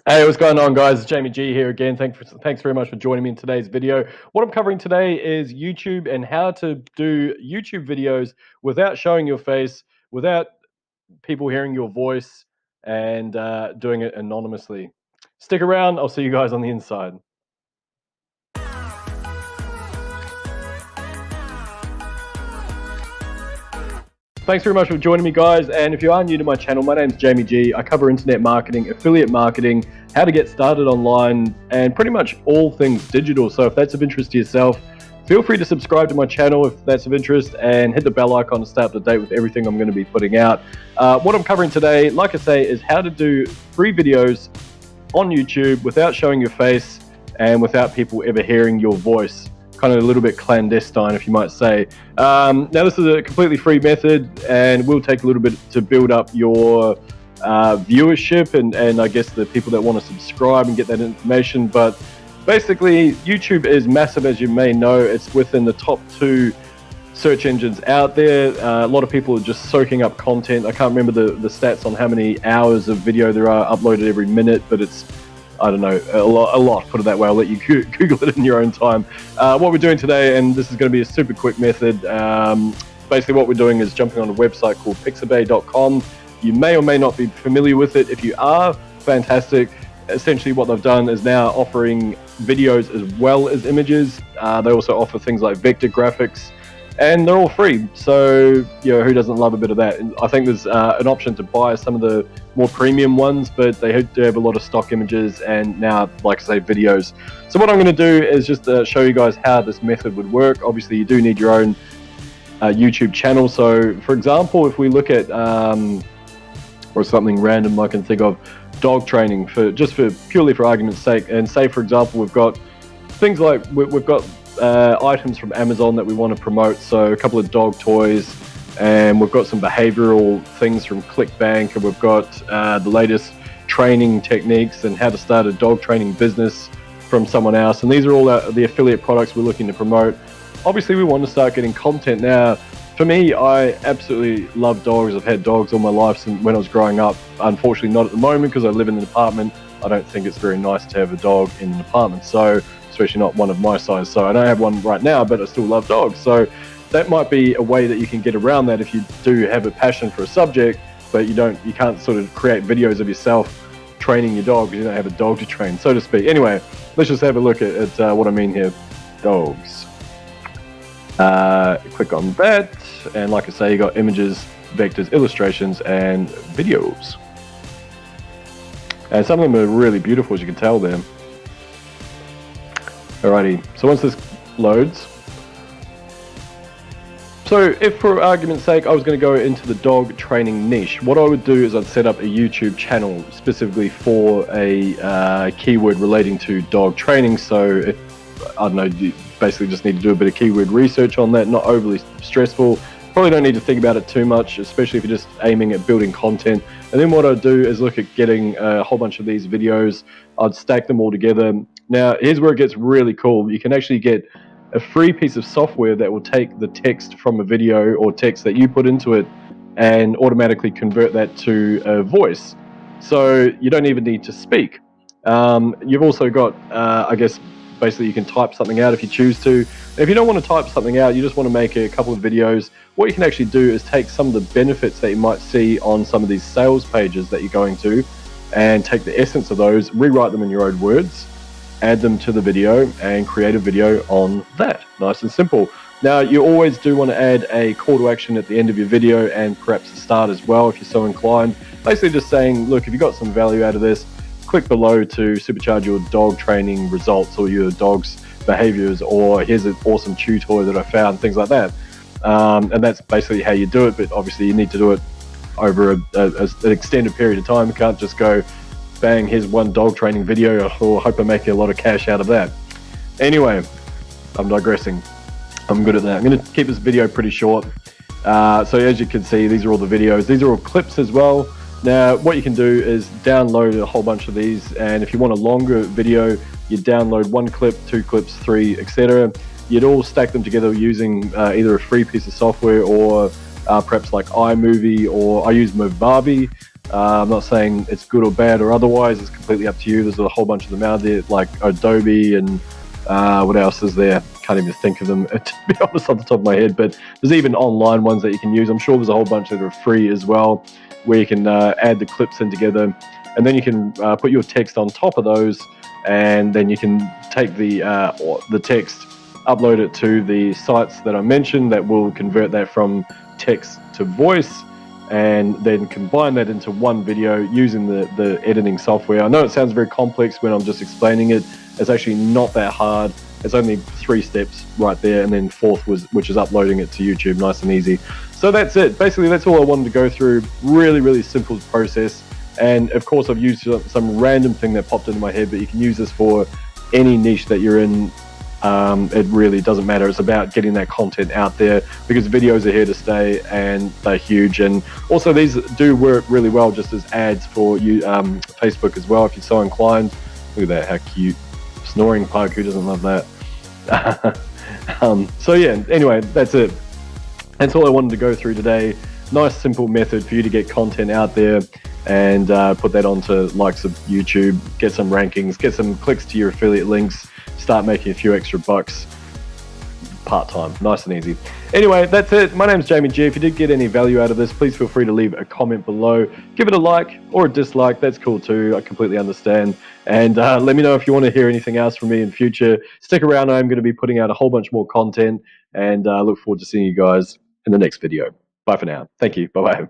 Hey, what's going on, guys? It's Jamie G here again. Thanks very much for joining me in today's video. What I'm covering today is YouTube and how to do YouTube videos without showing your face, without people hearing your voice, and doing it anonymously. Stick around. I'll see you guys on the inside. Thanks very much for joining me, guys. And if you are new to my channel, my name's Jamie G. I cover internet marketing, affiliate marketing, how to get started online, and pretty much all things digital. So if that's of interest to yourself, feel free to subscribe to my channel if that's of interest, and hit the bell icon to stay up to date with everything I'm going to be putting out. What I'm covering today, like I say, is how to do free videos on YouTube without showing your face and without people ever hearing your voice. Kind of a little bit clandestine, if you might say. Now, this is a completely free method, and will take a little bit to build up your viewership and I guess the people that want to subscribe and get that information. But basically, YouTube is massive, as you may know. It's within the top 2 search engines out there. A lot of people are just soaking up content. I can't remember the stats on how many hours of video there are uploaded every minute, but it's, I don't know, a lot, put it that way. I'll let you Google it in your own time. What we're doing today, and this is going to be a super quick method, basically what we're doing is jumping on a website called pixabay.com. You may or may not be familiar with it. If you are, fantastic. Essentially what they've done is now offering videos as well as images. They also offer things like vector graphics, and they're all free. So, you know, who doesn't love a bit of that? And I think there's an option to buy some of the more premium ones, but they do have a lot of stock images and now, like I say, videos. So what I'm going to do is just show you guys how this method would work. Obviously, you do need your own YouTube channel. So, for example, if we look at, or something random I can think of, dog training, purely for argument's sake, and say, for example, we've got things like, we've got items from Amazon that we want to promote, so a couple of dog toys, and we've got some behavioral things from ClickBank, and we've got the latest training techniques and how to start a dog training business from someone else. And these are all the affiliate products we're looking to promote. Obviously, we want to start getting content now. For me, I absolutely love dogs. I've had dogs all my life since when I was growing up. Unfortunately, not at the moment because I live in an apartment. I don't think it's very nice to have a dog in an apartment, so especially not one of my size. So I don't have one right now, but I still love dogs. So that might be a way that you can get around that if you do have a passion for a subject, but you can't sort of create videos of yourself training your dog because you don't have a dog to train, so to speak. Anyway, let's just have a look at what I mean here. Dogs. Click on that, and like I say, you got images, vectors, illustrations, and videos. And some of them are really beautiful, as you can tell there. Alrighty, so once this loads, so if for argument's sake I was going to go into the dog training niche, what I would do is I'd set up a YouTube channel specifically for a keyword relating to dog training. So if, I don't know, you basically just need to do a bit of keyword research on that, not overly stressful. Probably don't need to think about it too much, especially if you're just aiming at building content. And then what I'd do is look at getting a whole bunch of these videos. I'd stack them all together. Now, here's where it gets really cool. You can actually get a free piece of software that will take the text from a video or text that you put into it and automatically convert that to a voice. So you don't even need to speak. You've also got, I guess, basically you can type something out if you choose to. If you don't want to type something out, you just want to make a couple of videos, what you can actually do is take some of the benefits that you might see on some of these sales pages that you're going to, and take the essence of those, rewrite them in your own words, add them to the video, and create a video on that. Nice and simple. Now, you always do want to add a call to action at the end of your video, and perhaps the start as well if you're so inclined. Basically just saying, look, if you got some value out of this, click below to supercharge your dog training results or your dog's behaviors, or here's an awesome chew toy that I found, things like that. And that's basically how you do it, but obviously you need to do it over an extended period of time. You can't just go, bang, here's one dog training video, or hope I'm making a lot of cash out of that. Anyway, I'm digressing. I'm good at that. I'm going to keep this video pretty short. So as you can see, these are all the videos. These are all clips as well. Now, what you can do is download a whole bunch of these, and if you want a longer video, you download 1 clip, 2 clips, 3, etc. You'd all stack them together using either a free piece of software or perhaps like iMovie, or I use Movavi. I'm not saying it's good or bad or otherwise. It's completely up to you. There's a whole bunch of them out there, like Adobe and what else is there? Can't even think of them, to be honest, off the top of my head. But there's even online ones that you can use. I'm sure there's a whole bunch that are free as well, where you can add the clips in together, and then you can put your text on top of those, and then you can take the text, upload it to the sites that I mentioned that will convert that from text to voice, and then combine that into one video using the editing software. I know it sounds very complex when I'm just explaining it. It's actually not that hard. It's only 3 steps right there, and then fourth which is uploading it to YouTube, nice and easy. So that's it. Basically, that's all I wanted to go through. Really, really simple process. And of course, I've used some random thing that popped into my head, but you can use this for any niche that you're in. It really doesn't matter. It's about getting that content out there, because videos are here to stay and they're huge. And also, these do work really well just as ads for you, Facebook as well, if you're so inclined. Look at that, how cute. Snoring pug, who doesn't love that? So yeah, anyway, that's it. That's all I wanted to go through today. Nice, simple method for you to get content out there and put that onto likes of YouTube, get some rankings, get some clicks to your affiliate links, start making a few extra bucks part-time. Nice and easy. Anyway, that's it. My name's Jamie G. If you did get any value out of this, please feel free to leave a comment below. Give it a like or a dislike. That's cool too. I completely understand. And let me know if you want to hear anything else from me in future. Stick around. I'm going to be putting out a whole bunch more content, and look forward to seeing you guys in the next video. Bye for now. Thank you. Bye-bye.